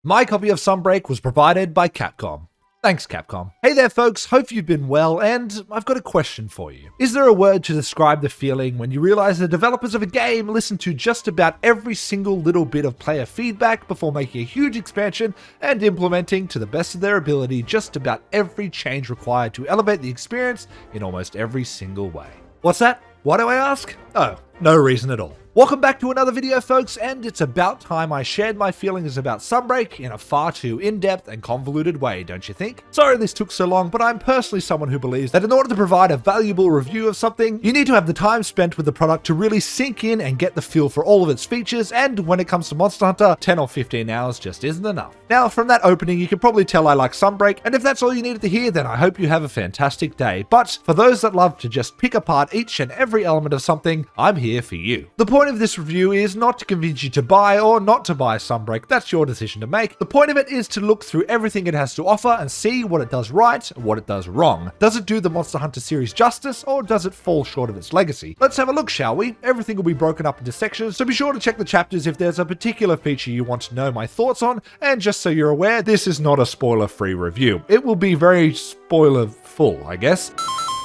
My copy of Sunbreak was provided by Capcom. Thanks, Capcom. Hey there, folks. Hope you've been well, and I've got a question for you. Is there a word to describe the feeling when you realize the developers of a game listen to just about every single little bit of player feedback before making a huge expansion and implementing to the best of their ability just about every change required to elevate the experience in almost every single way? What's that? Why do I ask? Oh, no reason at all. Welcome back to another video, folks, and it's about time I shared my feelings about Sunbreak in a far too in-depth and convoluted way, don't you think? Sorry this took so long, but I'm personally someone who believes that in order to provide a valuable review of something, you need to have the time spent with the product to really sink in and get the feel for all of its features, and when it comes to Monster Hunter, 10 or 15 hours just isn't enough. Now, from that opening, you can probably tell I like Sunbreak, and if that's all you needed to hear, then I hope you have a fantastic day. But for those that love to just pick apart each and every element of something, I'm here for you. The point of this review is not to convince you to buy or not to buy Sunbreak. That's your decision to make. The point of it is to look through everything it has to offer and see what it does right and what it does wrong. Does it do the Monster Hunter series justice, or does it fall short of its legacy? Let's have a look, shall we? Everything will be broken up into sections, so be sure to check the chapters if there's a particular feature you want to know my thoughts on. And just so you're aware, this is not a spoiler-free review. It will be very spoiler-full, I guess.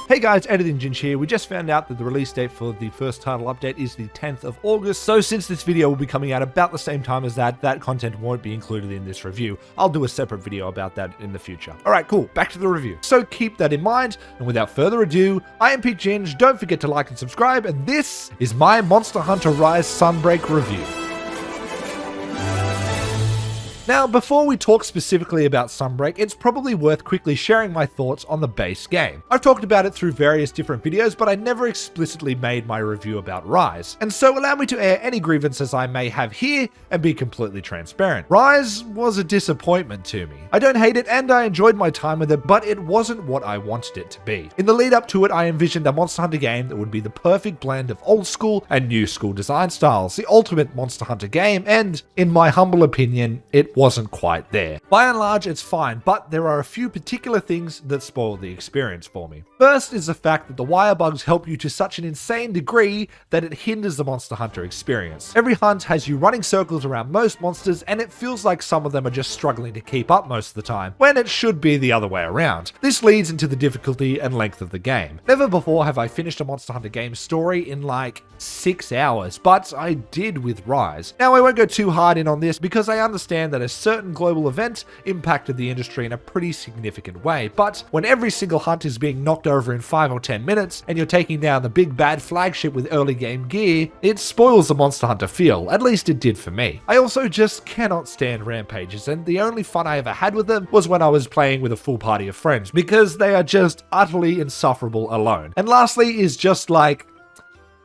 Hey guys, Editing Ginge here. We just found out that the release date for the first title update is the 10th of August, so since this video will be coming out about the same time as that content won't be included in this review. I'll do a separate video about that in the future. Alright, cool, back to the review. So keep that in mind, and without further ado, I am Peak Ginge, don't forget to like and subscribe, and this is my Monster Hunter Rise Sunbreak review. Now, before we talk specifically about Sunbreak, it's probably worth quickly sharing my thoughts on the base game. I've talked about it through various different videos, but I never explicitly made my review about Rise. And so allow me to air any grievances I may have here and be completely transparent. Rise was a disappointment to me. I don't hate it and I enjoyed my time with it, but it wasn't what I wanted it to be. In the lead up to it, I envisioned a Monster Hunter game that would be the perfect blend of old school and new school design styles, the ultimate Monster Hunter game, and in my humble opinion, it wasn't quite there. By and large, it's fine, but there are a few particular things that spoil the experience for me. First is the fact that the wire bugs help you to such an insane degree that it hinders the Monster Hunter experience. Every hunt has you running circles around most monsters, and it feels like some of them are just struggling to keep up most of the time, when it should be the other way around. This leads into the difficulty and length of the game. Never before have I finished a Monster Hunter game story in like 6 hours, but I did with Rise. Now, I won't go too hard in on this because I understand that a certain global event impacted the industry in a pretty significant way, but when every single hunt is being knocked over in 5 or 10 minutes and you're taking down the big bad flagship with early game gear, it spoils the Monster Hunter feel. At least it did for me. I also just cannot stand rampages, and the only fun I ever had with them was when I was playing with a full party of friends, because they are just utterly insufferable alone. And lastly is just like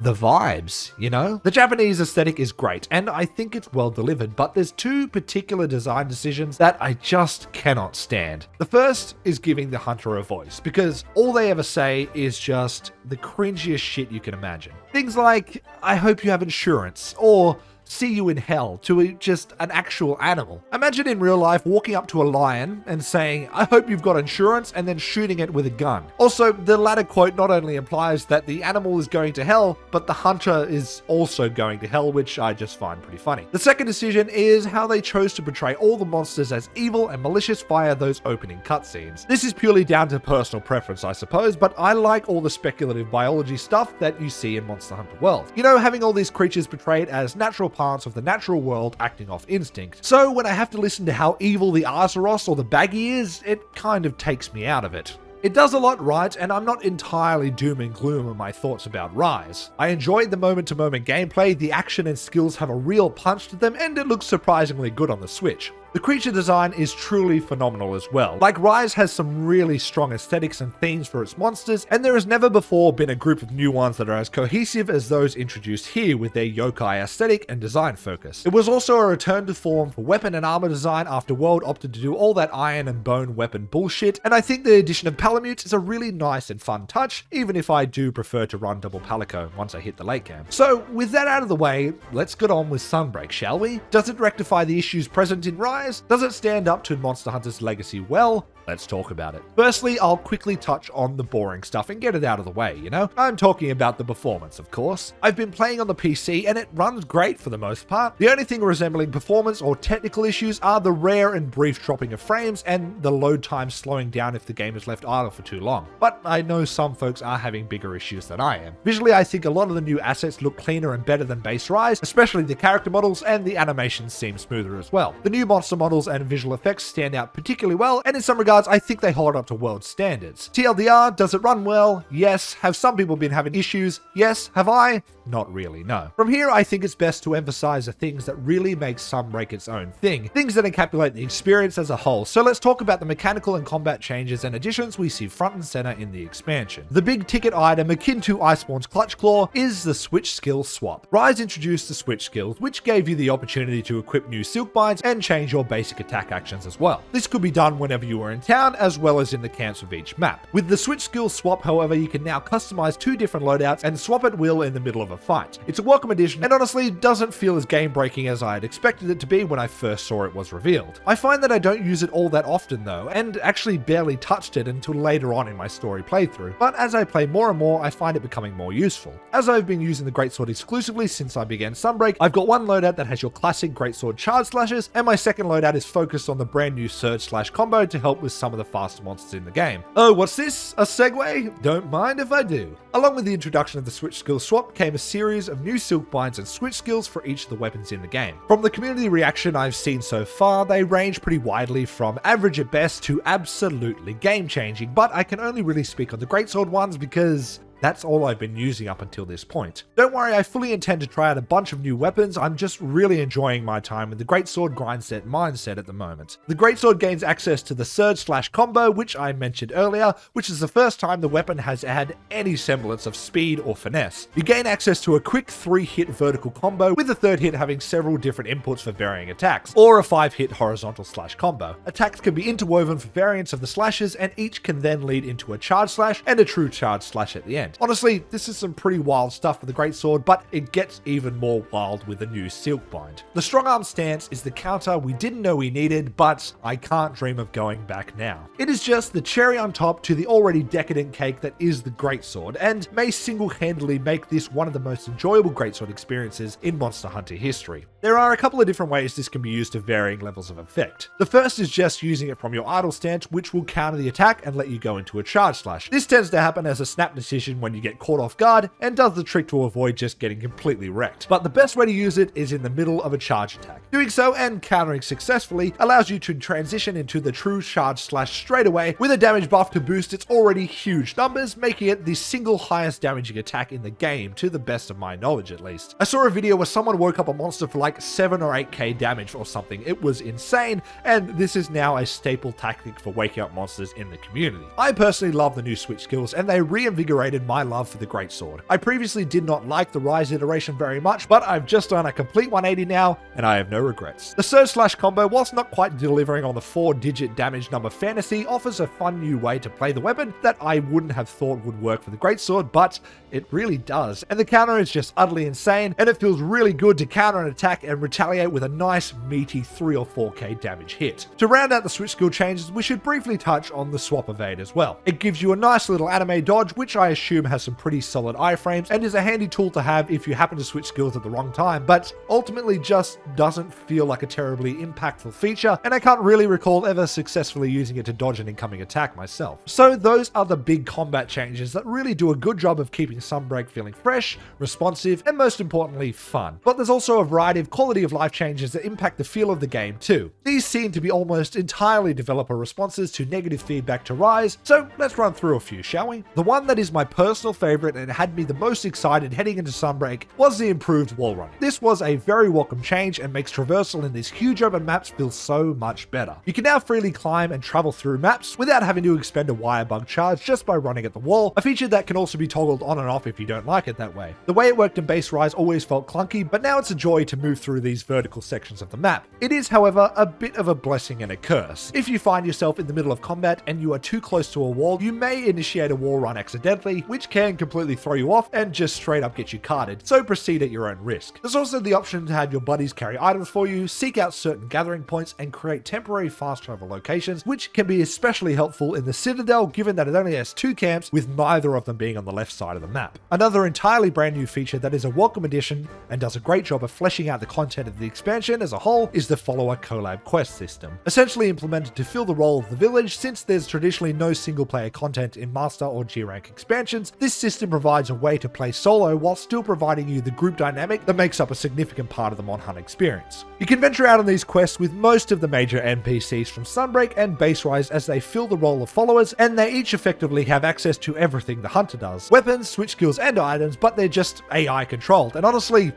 the vibes, you know? The Japanese aesthetic is great, and I think it's well delivered, but there's two particular design decisions that I just cannot stand. The first is giving the hunter a voice, because all they ever say is just the cringiest shit you can imagine. Things like, I hope you have insurance, or see you in hell, to just an actual animal. Imagine in real life walking up to a lion and saying, I hope you've got insurance, and then shooting it with a gun. Also, the latter quote not only implies that the animal is going to hell, but the hunter is also going to hell, which I just find pretty funny. The second decision is how they chose to portray all the monsters as evil and malicious via those opening cutscenes. This is purely down to personal preference, I suppose, but I like all the speculative biology stuff that you see in Monster Hunter World. You know, having all these creatures portrayed as natural parts of the natural world acting off instinct. So when I have to listen to how evil the Arzuros or the Baggy is, it kind of takes me out of it. It does a lot right, and I'm not entirely doom and gloom in my thoughts about Rise. I enjoyed the moment-to-moment gameplay, the action and skills have a real punch to them, and it looks surprisingly good on the Switch. The creature design is truly phenomenal as well. Like, Rise has some really strong aesthetics and themes for its monsters, and there has never before been a group of new ones that are as cohesive as those introduced here with their yokai aesthetic and design focus. It was also a return to form for weapon and armor design after World opted to do all that iron and bone weapon bullshit, and I think the addition of Palamutes is a really nice and fun touch, even if I do prefer to run double Palico once I hit the late game. So with that out of the way, let's get on with Sunbreak, shall we? Does it rectify the issues present in Rise? Does it stand up to Monster Hunter's legacy well? Let's talk about it. Firstly, I'll quickly touch on the boring stuff and get it out of the way, you know? I'm talking about the performance, of course. I've been playing on the PC and it runs great for the most part. The only thing resembling performance or technical issues are the rare and brief dropping of frames and the load time slowing down if the game is left idle for too long. But I know some folks are having bigger issues than I am. Visually, I think a lot of the new assets look cleaner and better than base Rise, especially the character models, and the animations seem smoother as well. The new monster models and visual effects stand out particularly well, and in some regards, I think they hold up to world standards. TLDR, does it run well? Yes. Have some people been having issues? Yes. Have I? Not really, no. From here, I think it's best to emphasize the things that really make Sunbreak its own thing, things that encapsulate the experience as a whole. So let's talk about the mechanical and combat changes and additions we see front and center in the expansion. The big ticket item akin to Iceborne's Clutch Claw is the switch skill swap. Rise introduced the switch skills, which gave you the opportunity to equip new silk binds and change your basic attack actions as well. This could be done whenever you were in town, as well as in the camps of each map. With the switch skill swap, however, you can now customize 2 different loadouts and swap at will in the middle of a fight. It's a welcome addition, and honestly doesn't feel as game breaking as I had expected it to be when I first saw it was revealed. I find that I don't use it all that often though, and actually barely touched it until later on in my story playthrough, but as I play more and more, I find it becoming more useful. As I've been using the Greatsword exclusively since I began Sunbreak, I've got one loadout that has your classic Greatsword charge slashes, and my second loadout is focused on the brand new surge slash combo to help with some of the faster monsters in the game. Oh, what's this? A segue? Don't mind if I do. Along with the introduction of the switch skill swap came a series of new silk binds and switch skills for each of the weapons in the game. From the community reaction I've seen so far, they range pretty widely from average at best to absolutely game changing, but I can only really speak on the Greatsword ones because that's all I've been using up until this point. Don't worry, I fully intend to try out a bunch of new weapons. I'm just really enjoying my time with the Greatsword grindset mindset at the moment. The Greatsword gains access to the surge slash combo, which I mentioned earlier, which is the first time the weapon has had any semblance of speed or finesse. You gain access to a quick 3-hit vertical combo, with the 3rd hit having several different inputs for varying attacks, or a 5-hit horizontal slash combo. Attacks can be interwoven for variants of the slashes, and each can then lead into a charge slash and a true charge slash at the end. Honestly, this is some pretty wild stuff for the Greatsword, but it gets even more wild with the new silk bind. The strong arm stance is the counter we didn't know we needed, but I can't dream of going back now. It is just the cherry on top to the already decadent cake that is the Greatsword, and may single-handedly make this one of the most enjoyable Greatsword experiences in Monster Hunter history. There are a couple of different ways this can be used to varying levels of effect. The first is just using it from your idle stance, which will counter the attack and let you go into a charge slash. This tends to happen as a snap decision when you get caught off guard, and does the trick to avoid just getting completely wrecked. But the best way to use it is in the middle of a charge attack. Doing so and countering successfully allows you to transition into the true charge slash straight away with a damage buff to boost its already huge numbers, making it the single highest damaging attack in the game, to the best of my knowledge at least. I saw a video where someone woke up a monster for like 7 or 8k damage or something. It was insane, and this is now a staple tactic for waking up monsters in the community. I personally love the new switch skills, and they reinvigorated my love for the Greatsword. I previously did not like the Rise iteration very much, but I've just done a complete 180 now, and I have no regrets. The surge slash combo, whilst not quite delivering on the 4-digit damage number fantasy, offers a fun new way to play the weapon that I wouldn't have thought would work for the Greatsword, but it really does. And the counter is just utterly insane, and it feels really good to counter an attack and retaliate with a nice meaty 3 or 4k damage hit. To round out the switch skill changes, we should briefly touch on the swap evade as well. It gives you a nice little anime dodge, which I assume has some pretty solid iframes and is a handy tool to have if you happen to switch skills at the wrong time, but ultimately just doesn't feel like a terribly impactful feature, and I can't really recall ever successfully using it to dodge an incoming attack myself. So those are the big combat changes that really do a good job of keeping Sunbreak feeling fresh, responsive, and most importantly, fun. But there's also a variety of quality of life changes that impact the feel of the game too. These seem to be almost entirely developer responses to negative feedback to Rise, so let's run through a few, shall we? The one that is my personal favorite and had me the most excited heading into Sunbreak was the improved wall running. This was a very welcome change and makes traversal in these huge open maps feel so much better. You can now freely climb and travel through maps without having to expend a wire bug charge just by running at the wall, a feature that can also be toggled on and off if you don't like it that way. The way it worked in base Rise always felt clunky, but now it's a joy to move through these vertical sections of the map. It is, however, a bit of a blessing and a curse. If you find yourself in the middle of combat and you are too close to a wall, you may initiate a wall run accidentally, which which can completely throw you off and just straight up get you carded, so proceed at your own risk. There's also the option to have your buddies carry items for you, seek out certain gathering points, and create temporary fast travel locations, which can be especially helpful in the Citadel given that it only has 2 camps, with neither of them being on the left side of the map. Another entirely brand new feature that is a welcome addition and does a great job of fleshing out the content of the expansion as a whole is the follower collab quest system. Essentially implemented to fill the role of the village, since there's traditionally no single player content in Master or G rank expansions, this system provides a way to play solo while still providing you the group dynamic that makes up a significant part of the Mon Hunt experience. You can venture out on these quests with most of the major NPCs from Sunbreak and Baserise as they fill the role of followers, and they each effectively have access to everything the hunter does. Weapons, switch skills, and items, but they're just AI controlled, and honestly,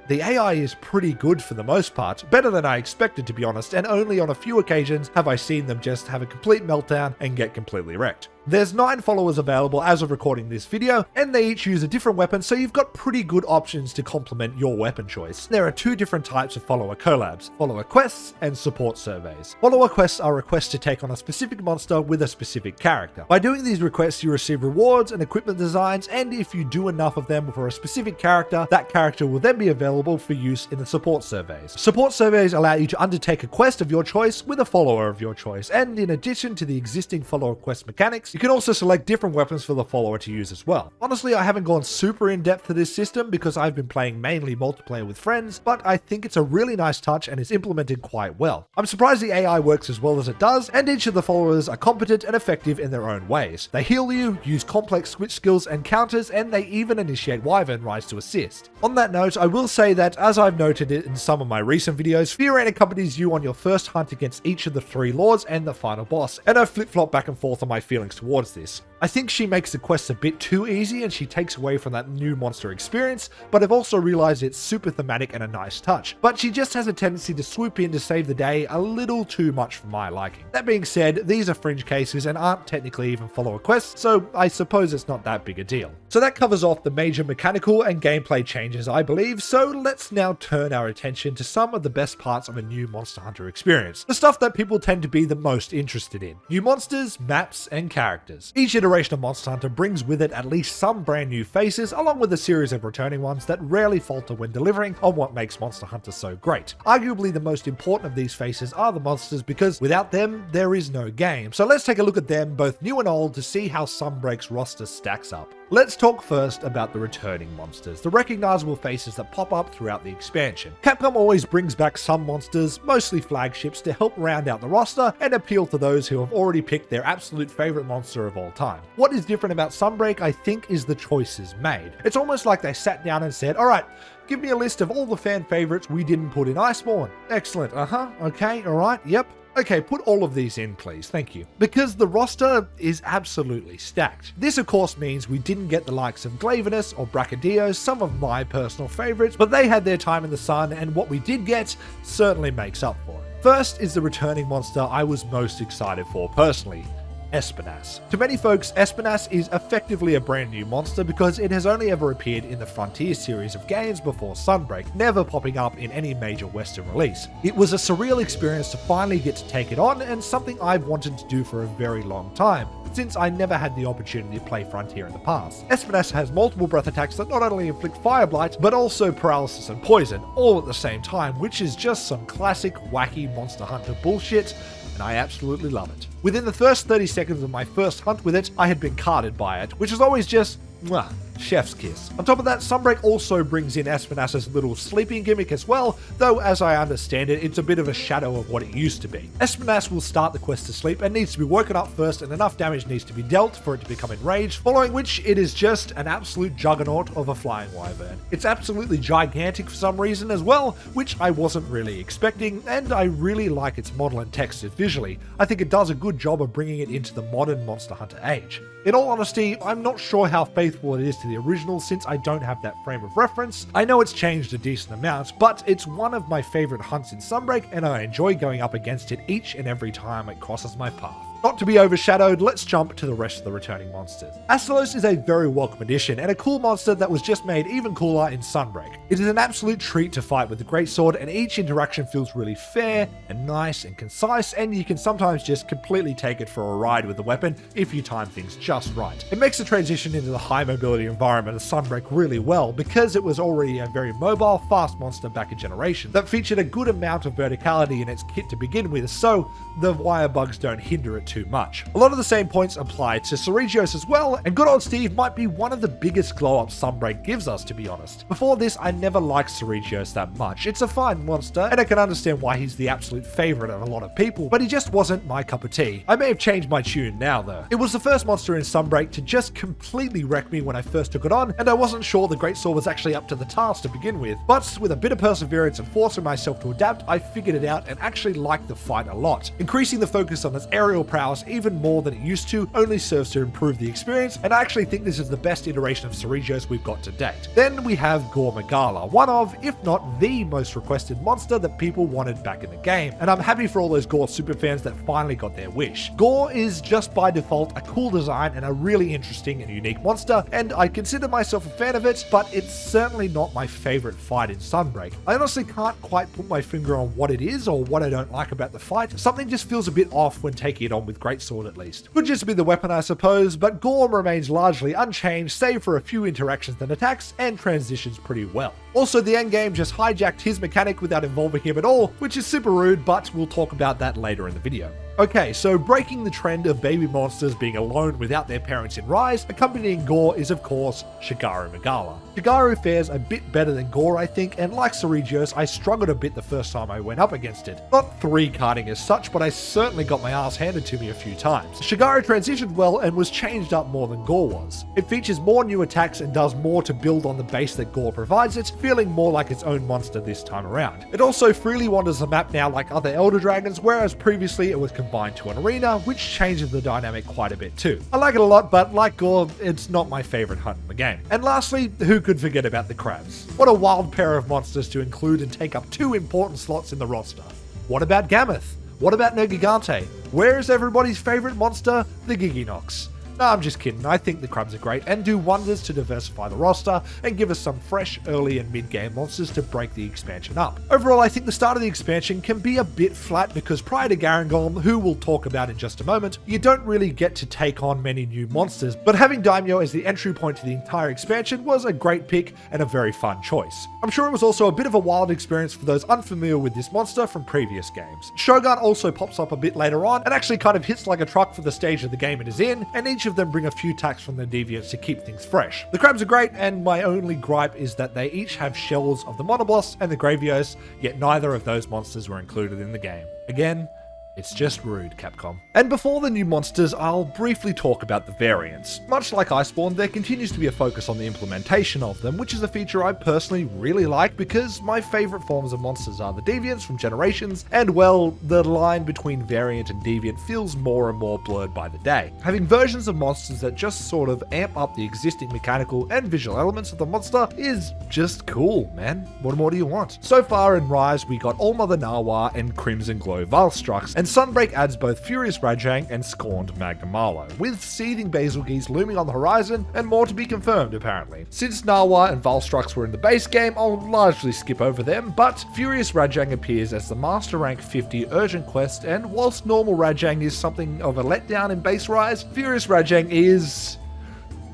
the AI is pretty good for the most part, better than I expected to be honest, and only on a few occasions have I seen them just have a complete meltdown and get completely wrecked. There's 9 followers available as of recording this video, and they each use a different weapon, so you've got pretty good options to complement your weapon choice. There are 2 different types of follower collabs, follower quests and support surveys. Follower quests are requests to take on a specific monster with a specific character. By doing these requests, you receive rewards and equipment designs, and if you do enough of them for a specific character, that character will then be available for use in the support surveys. Support surveys allow you to undertake a quest of your choice with a follower of your choice, and in addition to the existing follower quest mechanics, you can also select different weapons for the follower to use as well. Honestly, I haven't gone super in depth to this system because I've been playing mainly multiplayer with friends, but I think it's a really nice touch and is implemented quite well. I'm surprised the AI works as well as it does, and each of the followers are competent and effective in their own ways. They heal you, use complex switch skills and counters, and they even initiate Wyvern rides to assist. On that note, I will say that, as I've noted it in some of my recent videos, Fiorane accompanies you on your first hunt against each of the 3 lords and the final boss, and I flip-flop back and forth on my feelings towards this. I think she makes the quests a bit too easy and she takes away from that new monster experience, but I've also realized it's super thematic and a nice touch. But she just has a tendency to swoop in to save the day a little too much for my liking. That being said, these are fringe cases and aren't technically even follower quests, so I suppose it's not that big a deal. So that covers off the major mechanical and gameplay changes, I believe, so let's now turn our attention to some of the best parts of a new Monster Hunter experience. The stuff that people tend to be the most interested in. New monsters, maps, and characters. Each iteration of Monster Hunter brings with it at least some brand new faces, along with a series of returning ones that rarely falter when delivering on what makes Monster Hunter so great. Arguably the most important of these faces are the monsters, because without them, there is no game. So let's take a look at them, both new and old, to see how Sunbreak's roster stacks up. Let's talk first about the returning monsters, the recognizable faces that pop up throughout the expansion. Capcom always brings back some monsters, mostly flagships, to help round out the roster and appeal to those who have already picked their absolute favorite monster of all time. What is different about Sunbreak, I think, is the choices made. It's almost like they sat down and said, alright, give me a list of all the fan favorites we didn't put in Iceborne. Excellent, okay, alright, yep. Okay, put all of these in, please. Thank you. Because the roster is absolutely stacked. This, of course, means we didn't get the likes of Glavenus or Brachydio, some of my personal favorites, but they had their time in the sun, and what we did get certainly makes up for it. First is the returning monster I was most excited for personally. Espinas. To many folks, Espinas is effectively a brand new monster because it has only ever appeared in the Frontier series of games before Sunbreak, never popping up in any major Western release. It was a surreal experience to finally get to take it on, and something I've wanted to do for a very long time, since I never had the opportunity to play Frontier in the past. Espinas has multiple breath attacks that not only inflict fire blight, but also paralysis and poison, all at the same time, which is just some classic wacky Monster Hunter bullshit, and I absolutely love it. Within the first 30 seconds of my first hunt with it, I had been carded by it, which is always just, mwah, chef's kiss. On top of that, Sunbreak also brings in Espinas's little sleeping gimmick as well, though as I understand it, it's a bit of a shadow of what it used to be. Espinas will start the quest to sleep and needs to be woken up first, and enough damage needs to be dealt for it to become enraged, following which it is just an absolute juggernaut of a flying wyvern. It's absolutely gigantic for some reason as well, which I wasn't really expecting, and I really like its model and textures visually. I think it does a good job of bringing it into the modern Monster Hunter age. In all honesty, I'm not sure how faithful it is to the original since I don't have that frame of reference. I know it's changed a decent amount, but it's one of my favorite hunts in Sunbreak, and I enjoy going up against it each and every time it crosses my path. Not to be overshadowed, let's jump to the rest of the returning monsters. Astalos is a very welcome addition and a cool monster that was just made even cooler in Sunbreak. It is an absolute treat to fight with the greatsword, and each interaction feels really fair and nice and concise, and you can sometimes just completely take it for a ride with the weapon if you time things just right. It makes the transition into the high mobility environment of Sunbreak really well because it was already a very mobile, fast monster back in Generation that featured a good amount of verticality in its kit to begin with, so the wire bugs don't hinder it too much. A lot of the same points apply to Ceregios as well, and good old Steve might be one of the biggest glow-ups Sunbreak gives us, to be honest. Before this, I never liked Ceregios that much. It's a fine monster, and I can understand why he's the absolute favourite of a lot of people, but he just wasn't my cup of tea. I may have changed my tune now though. It was the first monster in Sunbreak to just completely wreck me when I first took it on, and I wasn't sure the greatsword was actually up to the task to begin with, but with a bit of perseverance and forcing myself to adapt, I figured it out and actually liked the fight a lot. Increasing the focus on its aerial prowess even more than it used to only serves to improve the experience, and I actually think this is the best iteration of Ceregios we've got to date. Then we have Gore Magala, one of, if not the most requested monster that people wanted back in the game, and I'm happy for all those Gore superfans that finally got their wish. Gore is just by default a cool design and a really interesting and unique monster, and I consider myself a fan of it, but it's certainly not my favourite fight in Sunbreak. I honestly can't quite put my finger on what it is or what I don't like about the fight. Something just feels a bit off when taking it on with greatsword at least. Could just be the weapon I suppose, but Gore remains largely unchanged save for a few interactions and attacks, and transitions pretty well. Also, the endgame just hijacked his mechanic without involving him at all, which is super rude, but we'll talk about that later in the video. Okay, so breaking the trend of baby monsters being alone without their parents in Rise, accompanying Gore is of course Shigaru Magala. Shigaru fares a bit better than Gore I think, and like Ceregios, I struggled a bit the first time I went up against it. Not 3-carding as such, but I certainly got my ass handed to me a few times. Shigaru transitioned well and was changed up more than Gore was. It features more new attacks and does more to build on the base that Gore provides it, feeling more like its own monster this time around. It also freely wanders the map now like other Elder Dragons, whereas previously it was confined to an arena, which changes the dynamic quite a bit too. I like it a lot, but like Gore, it's not my favourite hunt in the game. And lastly, who could forget about the crabs? What a wild pair of monsters to include and take up 2 important slots in the roster. What about Gammoth? What about Nergigante? Where is everybody's favourite monster, the Giginox? No, I'm just kidding. I think the crabs are great and do wonders to diversify the roster and give us some fresh early and mid-game monsters to break the expansion up. Overall, I think the start of the expansion can be a bit flat because prior to Garangolm, who we'll talk about in just a moment, you don't really get to take on many new monsters, but having Daimyo as the entry point to the entire expansion was a great pick and a very fun choice. I'm sure it was also a bit of a wild experience for those unfamiliar with this monster from previous games. Shogun also pops up a bit later on and actually kind of hits like a truck for the stage of the game it is in, and each of them bring a few attacks from the deviants to keep things fresh. The crabs are great, and my only gripe is that they each have shells of the Monoboss and the Gravios, yet neither of those monsters were included in the game. Again, it's just rude, Capcom. And before the new monsters, I'll briefly talk about the variants. Much like Iceborne, there continues to be a focus on the implementation of them, which is a feature I personally really like because my favourite forms of monsters are the deviants from Generations, and well, the line between variant and deviant feels more and more blurred by the day. Having versions of monsters that just sort of amp up the existing mechanical and visual elements of the monster is just cool, man. What more do you want? So far in Rise, we got Allmother Narwa and Crimson Glow Valstrux, and Sunbreak adds both Furious Rajang and Scorned Magdamarlow, with Seething Basilgeese looming on the horizon and more to be confirmed apparently. Since Narwa and Valstrux were in the base game, I'll largely skip over them, but Furious Rajang appears as the Master Rank 50 urgent quest, and whilst normal Rajang is something of a letdown in base Rise, Furious Rajang is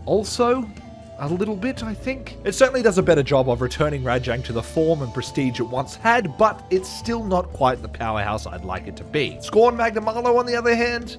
also a little bit, I think. It certainly does a better job of returning Rajang to the form and prestige it once had, but it's still not quite the powerhouse I'd like it to be. Scorn Magdamarlow, on the other hand,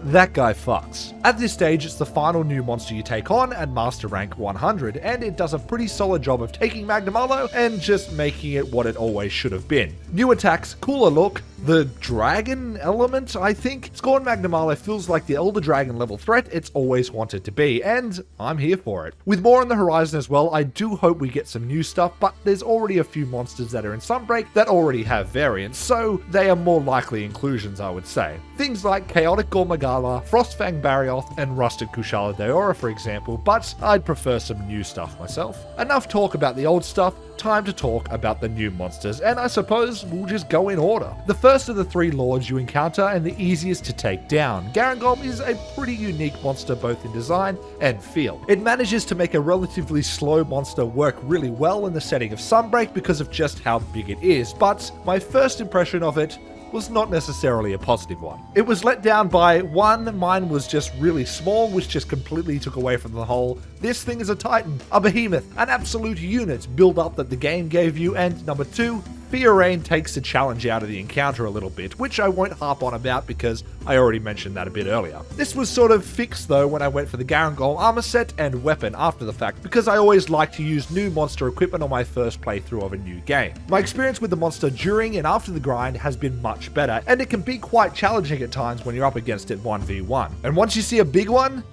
that guy fucks. At this stage, it's the final new monster you take on at Master Rank 100, and it does a pretty solid job of taking Magdamarlow and just making it what it always should have been. New attacks, cooler look, the dragon element, I think. Scorn Magdamarlow feels like the Elder Dragon level threat it's always wanted to be, and I'm here for it. With more on the horizon as well, I do hope we get some new stuff, but there's already a few monsters that are in Sunbreak that already have variants, so they are more likely inclusions, I would say. Things like Chaotic Gormagar Gala, Frostfang Barioth, and Rusted Kushala Daora, for example, but I'd prefer some new stuff myself. Enough talk about the old stuff, time to talk about the new monsters, and I suppose we'll just go in order. The first of the 3 lords you encounter and the easiest to take down, Garangolm is a pretty unique monster both in design and feel. It manages to make a relatively slow monster work really well in the setting of Sunbreak because of just how big it is, but my first impression of it was not necessarily a positive one. It was let down by, one, mine was just really small, which just completely took away from the whole, this thing is a titan, a behemoth, an absolute unit build up that the game gave you, and number 2, Fiorane takes the challenge out of the encounter a little bit, which I won't harp on about because I already mentioned that a bit earlier. This was sort of fixed though when I went for the Garangolm armor set and weapon after the fact, because I always like to use new monster equipment on my first playthrough of a new game. My experience with the monster during and after the grind has been much better, and it can be quite challenging at times when you're up against it 1v1. And once you see a big one,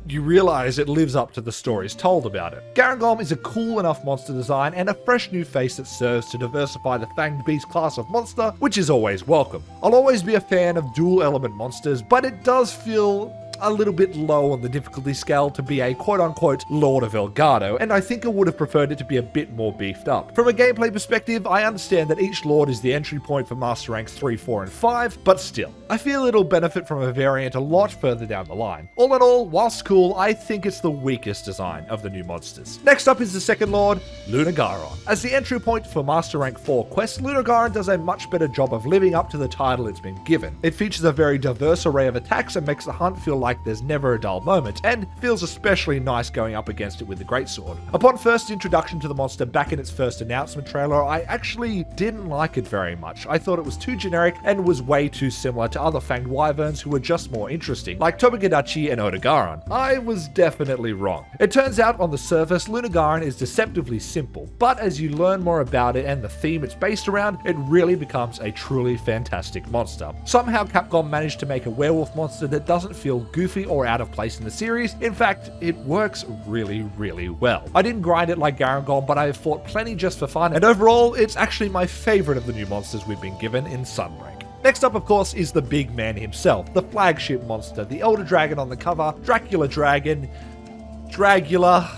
you realize it lives up to the stories told about it. Garangolm is a cool enough monster design and a fresh new face that serves to diversify the Fanged Beast class of monster, which is always welcome. I'll always be a fan of dual element monsters, but it does feel a little bit low on the difficulty scale to be a quote-unquote Lord of Elgato, and I think I would have preferred it to be a bit more beefed up. From a gameplay perspective, I understand that each Lord is the entry point for Master Ranks 3, 4, and 5, but still, I feel it'll benefit from a variant a lot further down the line. All in all, whilst cool, I think it's the weakest design of the new monsters. Next up is the second Lord, Lunagaron. As the entry point for Master Rank 4 quests, Lunagaron does a much better job of living up to the title it's been given. It features a very diverse array of attacks and makes the hunt feel like there's never a dull moment, and feels especially nice going up against it with the Greatsword. Upon first introduction to the monster back in its first announcement trailer, I actually didn't like it very much. I thought it was too generic and was way too similar to other Fanged Wyverns who were just more interesting, like Tobagadachi and Odogaron. I was definitely wrong. It turns out on the surface, Lunagaron is deceptively simple, but as you learn more about it and the theme it's based around, it really becomes a truly fantastic monster. Somehow Capcom managed to make a werewolf monster that doesn't feel goofy or out of place in the series. In fact, it works really, really well. I didn't grind it like Garangolm, but I have fought plenty just for fun, and overall, it's actually my favorite of the new monsters we've been given in Sunbreak. Next up, of course, is the big man himself, the flagship monster, the Elder Dragon on the cover, Dracula Dragon, Dragula.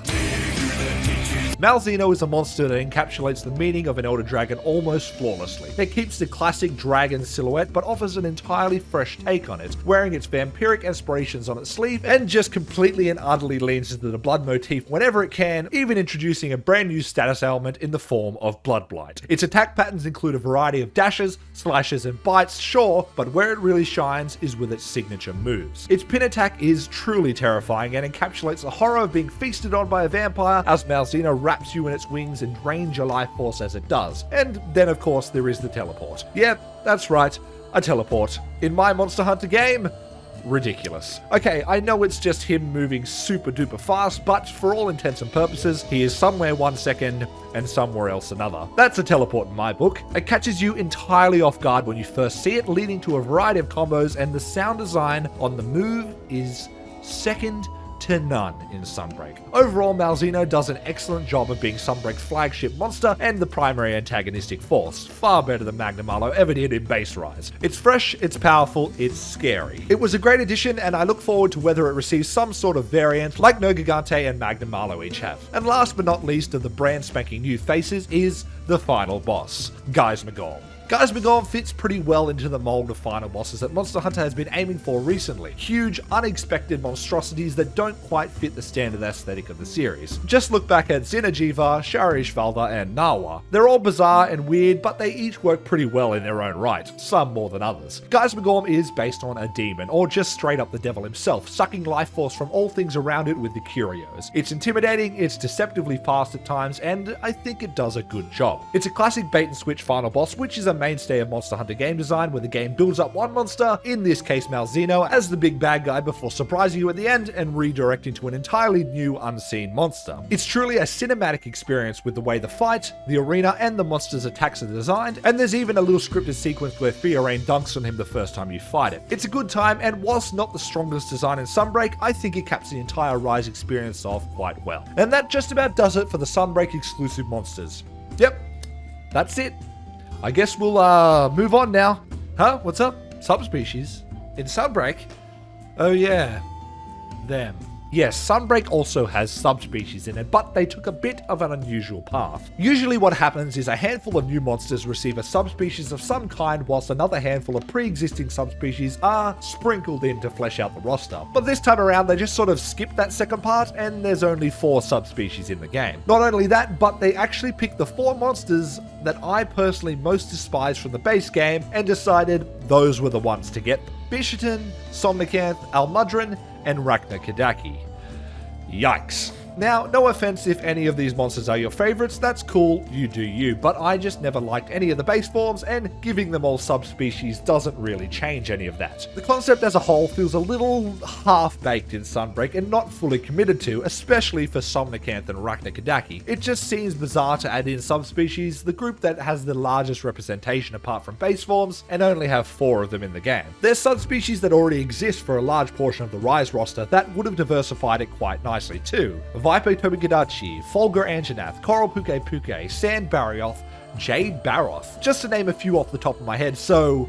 Malzeno is a monster that encapsulates the meaning of an Elder Dragon almost flawlessly. It keeps the classic dragon silhouette but offers an entirely fresh take on it, wearing its vampiric inspirations on its sleeve and just completely and utterly leans into the blood motif whenever it can, even introducing a brand new status element in the form of Blood Blight. Its attack patterns include a variety of dashes, slashes, and bites, sure, but where it really shines is with its signature moves. Its pin attack is truly terrifying and encapsulates the horror of being feasted on by a vampire as Malzeno wraps you in its wings and drains your life force as it does. And then of course there is the teleport. Yep, that's right, a teleport. In my Monster Hunter game, ridiculous. Okay, I know it's just him moving super duper fast, but for all intents and purposes, he is somewhere 1 second and somewhere else another. That's a teleport in my book. It catches you entirely off guard when you first see it, leading to a variety of combos, and the sound design on the move is second to none in Sunbreak. Overall, Malzeno does an excellent job of being Sunbreak's flagship monster and the primary antagonistic force, far better than Magnamalo ever did in Base Rise. It's fresh, it's powerful, it's scary. It was a great addition, and I look forward to whether it receives some sort of variant like Nergigante and Magnamalo each have. And last but not least of the brand spanking new faces is the final boss, Geismagorn. Geismagorn fits pretty well into the mold of final bosses that Monster Hunter has been aiming for recently. Huge, unexpected monstrosities that don't quite fit the standard aesthetic of the series. Just look back at Xeno'jiiva, Shari'shvalda, and Nawa. They're all bizarre and weird, but they each work pretty well in their own right, some more than others. Geismagorn is based on a demon, or just straight up the devil himself, sucking life force from all things around it with the curios. It's intimidating, it's deceptively fast at times, and I think it does a good job. It's a classic bait and switch final boss, which is a mainstay of Monster Hunter game design, where the game builds up one monster, in this case Malzeno, as the big bad guy before surprising you at the end and redirecting to an entirely new unseen monster. It's truly a cinematic experience with the way the fight, the arena, and the monster's attacks are designed, and there's even a little scripted sequence where Fiorane dunks on him the first time you fight it. It's a good time, and whilst not the strongest design in Sunbreak, I think it caps the entire Rise experience off quite well. And that just about does it for the Sunbreak exclusive monsters. Yep, that's it. I guess we'll move on now. Huh? What's up? Subspecies? In Sunbreak? Oh yeah, them. Yes, Sunbreak also has subspecies in it, but they took a bit of an unusual path. Usually what happens is a handful of new monsters receive a subspecies of some kind, whilst another handful of pre-existing subspecies are sprinkled in to flesh out the roster. But this time around, they just sort of skipped that second part, and there's only 4 subspecies in the game. Not only that, but they actually picked the 4 monsters that I personally most despise from the base game, and decided those were the ones to get them. Bishaten, Somnicanth, Almudron, and Rakna-Kadaki. Yikes. Now, no offense if any of these monsters are your favorites, that's cool, you do you, but I just never liked any of the base forms, and giving them all subspecies doesn't really change any of that. The concept as a whole feels a little half-baked in Sunbreak and not fully committed to, especially for Somnicanth and Rakna-Kadaki. It just seems bizarre to add in subspecies, the group that has the largest representation apart from base forms, and only have 4 of them in the game. There's subspecies that already exist for a large portion of the Rise roster that would have diversified it quite nicely too. Viper Tobigadachi, Folger Anjanath, Coral Puke Puke, Sand Barioth, Jade Baroth, just to name a few off the top of my head, so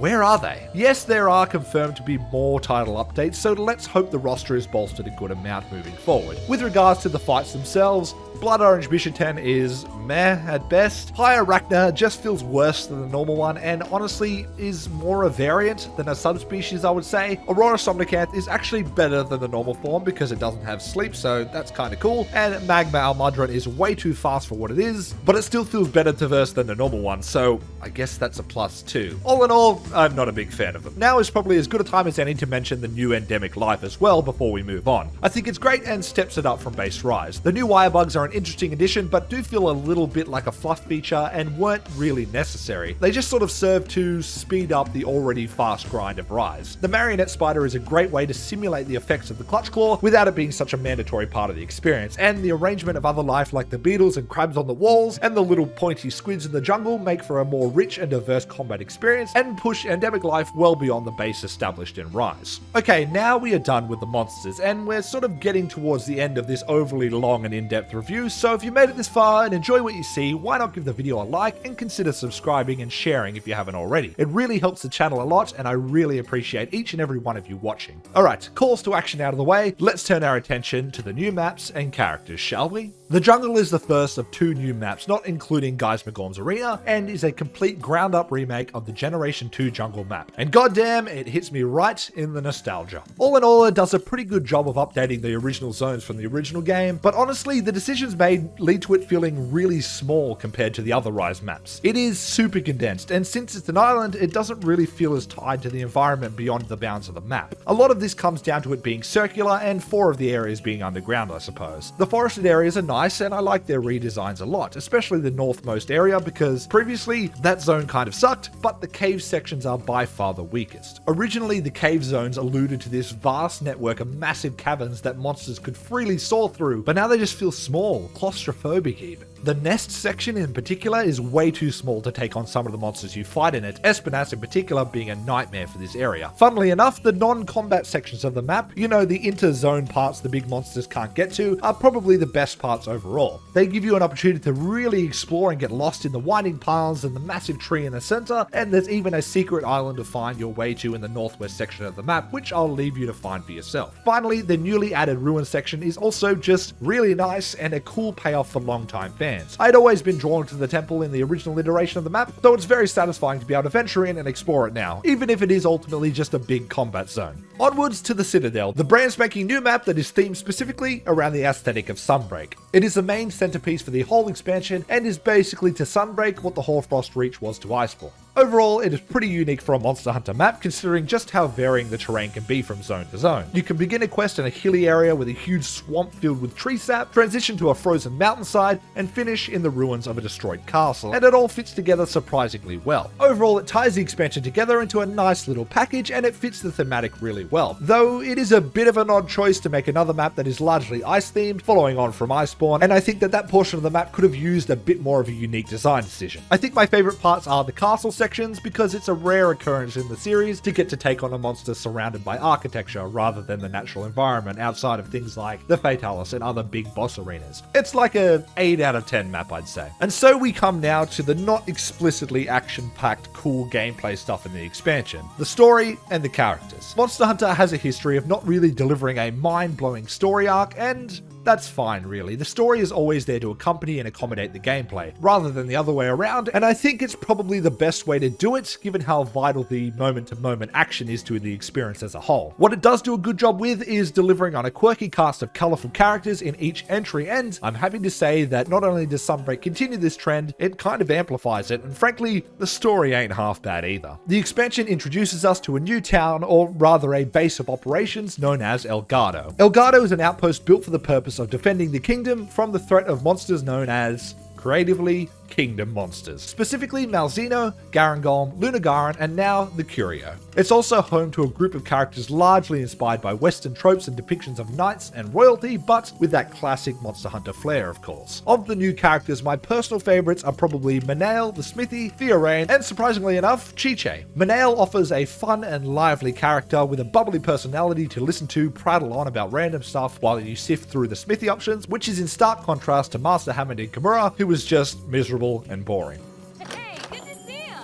where are they? Yes, there are confirmed to be more title updates, so let's hope the roster is bolstered a good amount moving forward. With regards to the fights themselves, Blood Orange Bishaten is meh at best. Higher Rakna just feels worse than the normal one, and honestly is more a variant than a subspecies, I would say. Aurora Somnicanth is actually better than the normal form because it doesn't have sleep, so that's kinda cool. And Magma Almudron is way too fast for what it is, but it still feels better to verse than the normal one, so I guess that's a plus too. All in all, I'm not a big fan of them. Now is probably as good a time as any to mention the new Endemic Life as well before we move on. I think it's great and steps it up from base Rise. The new wire bugs are an interesting addition, but do feel a little bit like a fluff feature and weren't really necessary. They just sort of serve to speed up the already fast grind of Rise. The Marionette Spider is a great way to simulate the effects of the Clutch Claw without it being such a mandatory part of the experience, and the arrangement of other life like the beetles and crabs on the walls and the little pointy squids in the jungle make for a more rich and diverse combat experience and push Endemic Life well beyond the base established in Rise. Okay, now we are done with the monsters, and we're sort of getting towards the end of this overly long and in-depth review, so if you made it this far and enjoy what you see, why not give the video a like and consider subscribing and sharing if you haven't already. It really helps the channel a lot, and I really appreciate each and every one of you watching. Alright, calls to action out of the way, let's turn our attention to the new maps and characters, shall we? The jungle is the first of 2 new maps, not including Geismagorn's Arena, and is a complete ground-up remake of the Generation 2 jungle map. And goddamn, it hits me right in the nostalgia. All in all, it does a pretty good job of updating the original zones from the original game, but honestly, the decisions made lead to it feeling really small compared to the other Rise maps. It is super condensed, and since it's an island, it doesn't really feel as tied to the environment beyond the bounds of the map. A lot of this comes down to it being circular, and 4 of the areas being underground, I suppose. The forested areas are nice, and I like their redesigns a lot, especially the northmost area, because previously that zone kind of sucked, but the cave sections are by far the weakest. Originally, the cave zones alluded to this vast network of massive caverns that monsters could freely soar through, but now they just feel small, claustrophobic even. The nest section in particular is way too small to take on some of the monsters you fight in it, Espinas in particular being a nightmare for this area. Funnily enough, the non-combat sections of the map, you know, the inter-zone parts the big monsters can't get to, are probably the best parts overall. They give you an opportunity to really explore and get lost in the winding paths and the massive tree in the center, and there's even a secret island to find your way to in the northwest section of the map, which I'll leave you to find for yourself. Finally, the newly added ruin section is also just really nice and a cool payoff for long-time fans. I'd always been drawn to the temple in the original iteration of the map, though it's very satisfying to be able to venture in and explore it now, even if it is ultimately just a big combat zone. Onwards to the Citadel, the brand spanking new map that is themed specifically around the aesthetic of Sunbreak. It is the main centerpiece for the whole expansion and is basically to Sunbreak what the Hoarfrost Reach was to Iceborne. Overall, it is pretty unique for a Monster Hunter map, considering just how varying the terrain can be from zone to zone. You can begin a quest in a hilly area with a huge swamp filled with tree sap, transition to a frozen mountainside, and finish in the ruins of a destroyed castle, and it all fits together surprisingly well. Overall, it ties the expansion together into a nice little package, and it fits the thematic really well, though it is a bit of an odd choice to make another map that is largely ice-themed, following on from Iceborne, and I think that portion of the map could have used a bit more of a unique design decision. I think my favourite parts are the castle sections because it's a rare occurrence in the series to get to take on a monster surrounded by architecture rather than the natural environment outside of things like the Fatalis and other big boss arenas. It's like a 8 out of 10 map, I'd say. And so we come now to the not explicitly action-packed cool gameplay stuff in the expansion, the story and the characters. Monster Hunter has a history of not really delivering a mind-blowing story arc, and that's fine, really. The story is always there to accompany and accommodate the gameplay, rather than the other way around, and I think it's probably the best way to do it, given how vital the moment-to-moment action is to the experience as a whole. What it does do a good job with is delivering on a quirky cast of colourful characters in each entry, and I'm happy to say that not only does Sunbreak continue this trend, it kind of amplifies it, and frankly, the story ain't half bad either. The expansion introduces us to a new town, or rather a base of operations known as Elgato. Elgato is an outpost built for the purpose of defending the kingdom from the threat of monsters known as, creatively, Kingdom monsters. Specifically Malzeno, Garangolm, Lunagaran, and now the Curio. It's also home to a group of characters largely inspired by Western tropes and depictions of knights and royalty, but with that classic Monster Hunter flair, of course. Of the new characters, my personal favorites are probably Manael, the Smithy, Theorain, and surprisingly enough, Chiche. Manael offers a fun and lively character with a bubbly personality to listen to prattle on about random stuff while you sift through the Smithy options, which is in stark contrast to Master Hamid and Kimura, who was just miserable and boring. Hey, good to see ya!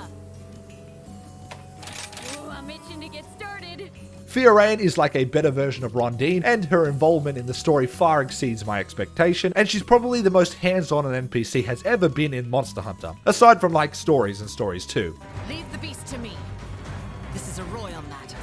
Ooh, I'm itching to get started. Theorain is like a better version of Rondine, and her involvement in the story far exceeds my expectation, and she's probably the most hands-on an NPC has ever been in Monster Hunter, aside from like stories and stories too. Leave the beast to me. This is a royal matter.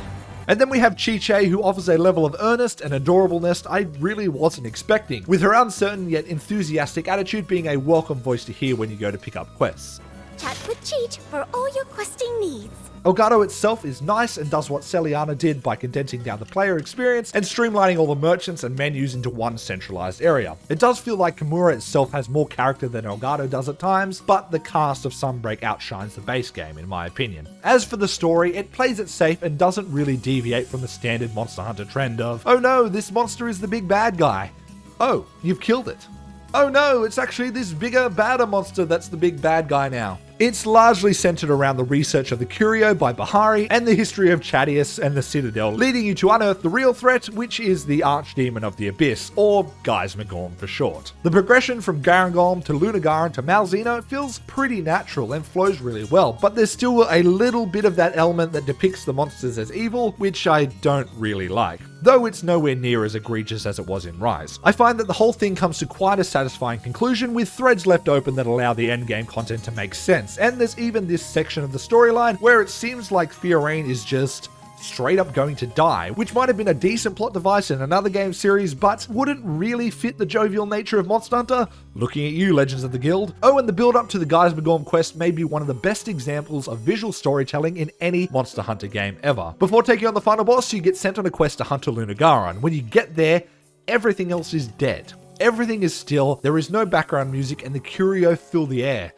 And then we have Chiche, who offers a level of earnest and adorableness I really wasn't expecting, with her uncertain yet enthusiastic attitude being a welcome voice to hear when you go to pick up quests. Chat with Cheech for all your questing needs. Elgato itself is nice and does what Celiana did by condensing down the player experience and streamlining all the merchants and menus into one centralized area. It does feel like Kimura itself has more character than Elgato does at times, but the cast of Sunbreak outshines the base game in my opinion. As for the story, it plays it safe and doesn't really deviate from the standard Monster Hunter trend of, oh no, this monster is the big bad guy. Oh, you've killed it. Oh no, it's actually this bigger, badder monster that's the big bad guy now. It's largely centered around the research of the Curio by Bahari and the history of Chadius and the Citadel, leading you to unearth the real threat, which is the Archdemon of the Abyss, or Geismagorn for short. The progression from Garangolm to Lunagaran to Malzeno feels pretty natural and flows really well, but there's still a little bit of that element that depicts the monsters as evil, which I don't really like, though it's nowhere near as egregious as it was in Rise. I find that the whole thing comes to quite a satisfying conclusion, with threads left open that allow the endgame content to make sense. And there's even this section of the storyline where it seems like Theorain is just straight up going to die, which might have been a decent plot device in another game series, but wouldn't really fit the jovial nature of Monster Hunter. Looking at you, Legends of the Guild. Oh, and the build up to the Geismagorn quest may be one of the best examples of visual storytelling in any Monster Hunter game ever. Before taking on the final boss, you get sent on a quest to Hunter Lunagaran. When you get there, everything else is dead. Everything is still, there is no background music, and the Curio fill the air.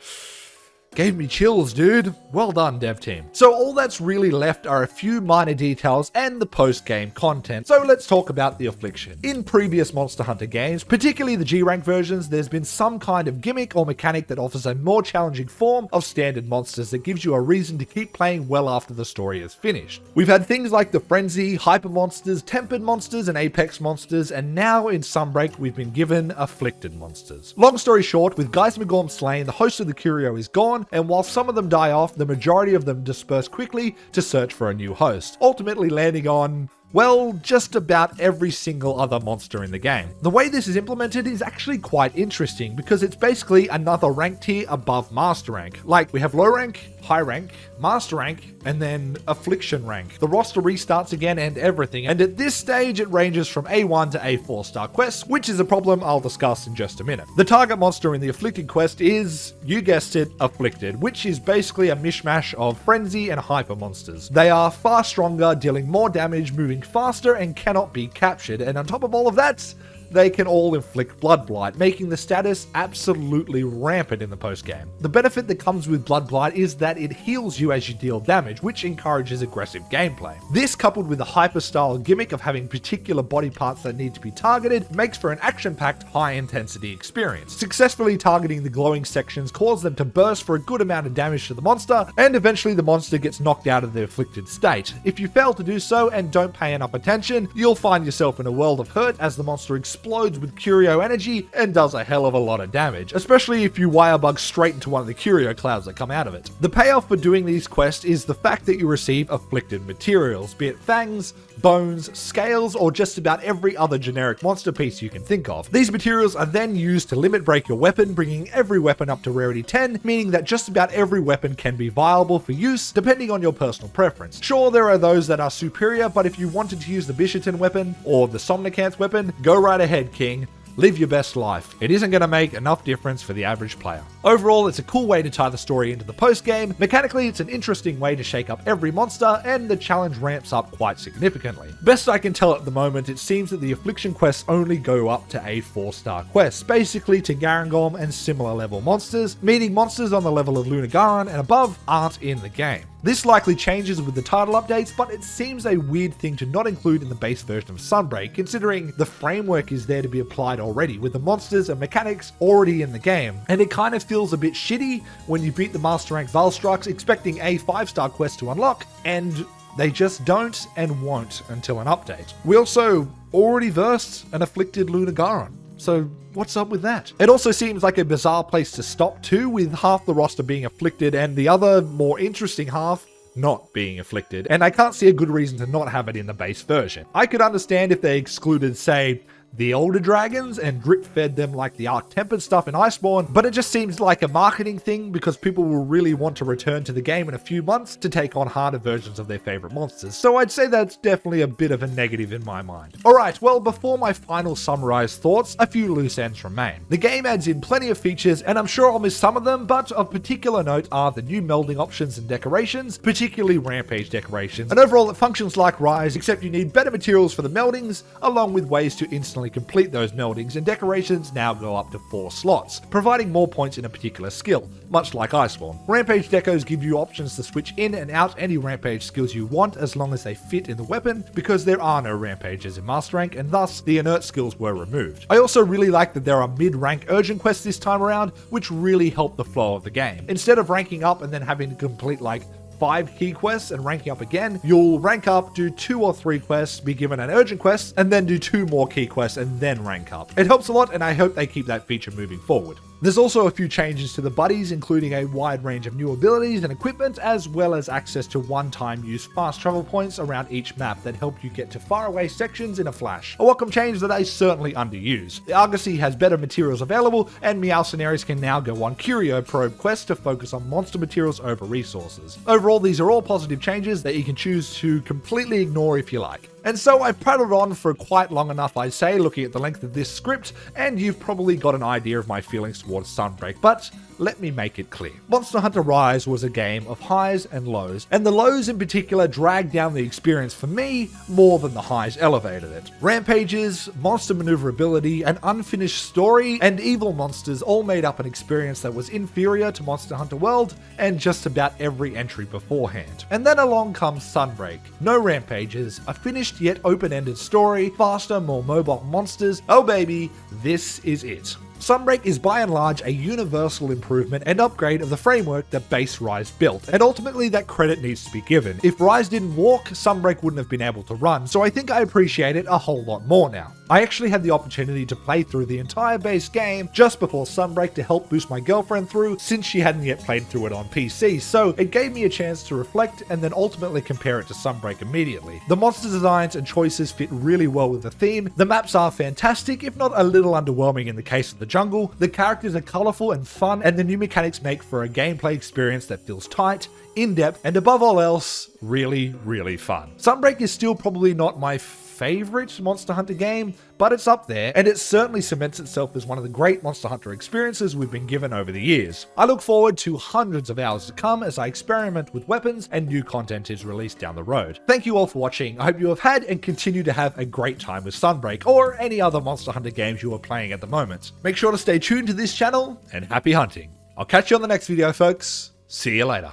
Gave me chills, dude. Well done, dev team. So all that's really left are a few minor details and the post-game content. So let's talk about the Affliction. In previous Monster Hunter games, particularly the G-Rank versions, there's been some kind of gimmick or mechanic that offers a more challenging form of standard monsters that gives you a reason to keep playing well after the story is finished. We've had things like the Frenzy, Hyper monsters, Tempered monsters, and Apex monsters, and now in Sunbreak we've been given Afflicted monsters. Long story short, with Geismagorn slain, the host of the Curio is gone, and while some of them die off, the majority of them disperse quickly to search for a new host, ultimately landing on, well, just about every single other monster in the game. The way this is implemented is actually quite interesting because it's basically another rank tier above Master Rank. Like, we have low rank, high rank, Master Rank, and then Affliction rank. The roster restarts again and everything, and at this stage it ranges from A1 to A4 star quests, which is a problem I'll discuss in just a minute. The target monster in the Afflicted quest is, you guessed it, Afflicted, which is basically a mishmash of Frenzy and Hyper monsters. They are far stronger, dealing more damage, moving faster, and cannot be captured, and on top of all of that, they can all inflict Blood Blight, making the status absolutely rampant in the post-game. The benefit that comes with Blood Blight is that it heals you as you deal damage, which encourages aggressive gameplay. This, coupled with the hyper-style gimmick of having particular body parts that need to be targeted, makes for an action-packed, high-intensity experience. Successfully targeting the glowing sections causes them to burst for a good amount of damage to the monster, and eventually the monster gets knocked out of the afflicted state. If you fail to do so and don't pay enough attention, you'll find yourself in a world of hurt as the monster explodes with curio energy and does a hell of a lot of damage, especially if you wire bug straight into one of the curio clouds that come out of it. The payoff for doing these quests is the fact that you receive afflicted materials, be it fangs, bones, scales, or just about every other generic monster piece you can think of. These materials are then used to limit break your weapon, bringing every weapon up to rarity 10, meaning that just about every weapon can be viable for use depending on your personal preference. Sure, there are those that are superior, but if you wanted to use the Bishatin weapon or the Somnicanth weapon, go right ahead, King. Live your best life. It isn't going to make enough difference for the average player. Overall, it's a cool way to tie the story into the post-game. Mechanically, it's an interesting way to shake up every monster, and the challenge ramps up quite significantly. Best I can tell at the moment, it seems that the Affliction quests only go up to a 4-star quest, basically to Garangolm and similar level monsters, meaning monsters on the level of Lunagaron and above aren't in the game. This likely changes with the title updates, but it seems a weird thing to not include in the base version of Sunbreak, considering the framework is there to be applied already, with the monsters and mechanics already in the game. And it kind of feels a bit shitty when you beat the Master Rank Valstrux expecting a 5-star quest to unlock, and they just don't and won't until an update. We also already versed an afflicted Lunagaron, so what's up with that? It also seems like a bizarre place to stop too, with half the roster being afflicted and the other, more interesting half not being afflicted, and I can't see a good reason to not have it in the base version. I could understand if they excluded, say, the older dragons and drip fed them like the Arc-Tempered stuff in Iceborne, but it just seems like a marketing thing because people will really want to return to the game in a few months to take on harder versions of their favorite monsters, so I'd say that's definitely a bit of a negative in my mind. Alright, well, before my final summarized thoughts, a few loose ends remain. The game adds in plenty of features, and I'm sure I'll miss some of them, but of particular note are the new melding options and decorations, particularly Rampage decorations, and overall it functions like Rise, except you need better materials for the meldings, along with ways to instantly complete those meldings, and decorations now go up to 4 slots, providing more points in a particular skill, much like Iceborne. Rampage decos give you options to switch in and out any Rampage skills you want as long as they fit in the weapon, because there are no Rampages in Master Rank, and thus the inert skills were removed. I also really like that there are mid-rank urgent quests this time around, which really help the flow of the game. Instead of ranking up and then having to complete like 5 key quests and ranking up again, you'll rank up, do 2 or 3 quests, be given an urgent quest, and then do 2 more key quests and then rank up. It helps a lot, and I hope they keep that feature moving forward. There's also a few changes to the buddies, including a wide range of new abilities and equipment, as well as access to one-time use fast travel points around each map that help you get to faraway sections in a flash. A welcome change that I certainly underuse. The Argosy has better materials available, and Meowcenaries can now go on Curio Probe quests to focus on monster materials over resources. Overall, these are all positive changes that you can choose to completely ignore if you like. And so I've prattled on for quite long enough, I'd say, looking at the length of this script, and you've probably got an idea of my feelings towards Sunbreak, but let me make it clear. Monster Hunter Rise was a game of highs and lows, and the lows in particular dragged down the experience for me more than the highs elevated it. Rampages, monster maneuverability, an unfinished story, and evil monsters all made up an experience that was inferior to Monster Hunter World and just about every entry beforehand. And then along comes Sunbreak. No rampages, a finished yet open-ended story, faster, more mobile monsters. Oh baby, this is it. Sunbreak is by and large a universal improvement and upgrade of the framework that base Rise built, and ultimately that credit needs to be given. If Rise didn't walk, Sunbreak wouldn't have been able to run, so I think I appreciate it a whole lot more now. I actually had the opportunity to play through the entire base game just before Sunbreak to help boost my girlfriend through, since she hadn't yet played through it on PC, so it gave me a chance to reflect and then ultimately compare it to Sunbreak immediately. The monster designs and choices fit really well with the theme, the maps are fantastic, if not a little underwhelming in the case of the jungle, the characters are colourful and fun, and the new mechanics make for a gameplay experience that feels tight, in-depth, and above all else, really, really fun. Sunbreak is still probably not my favorite Monster Hunter game, but it's up there, and it certainly cements itself as one of the great Monster Hunter experiences we've been given over the years. I look forward to hundreds of hours to come as I experiment with weapons and new content is released down the road. Thank you all for watching. I hope you have had and continue to have a great time with Sunbreak or any other Monster Hunter games you are playing at the moment. Make sure to stay tuned to this channel, and happy hunting. I'll catch you on the next video, folks. See you later.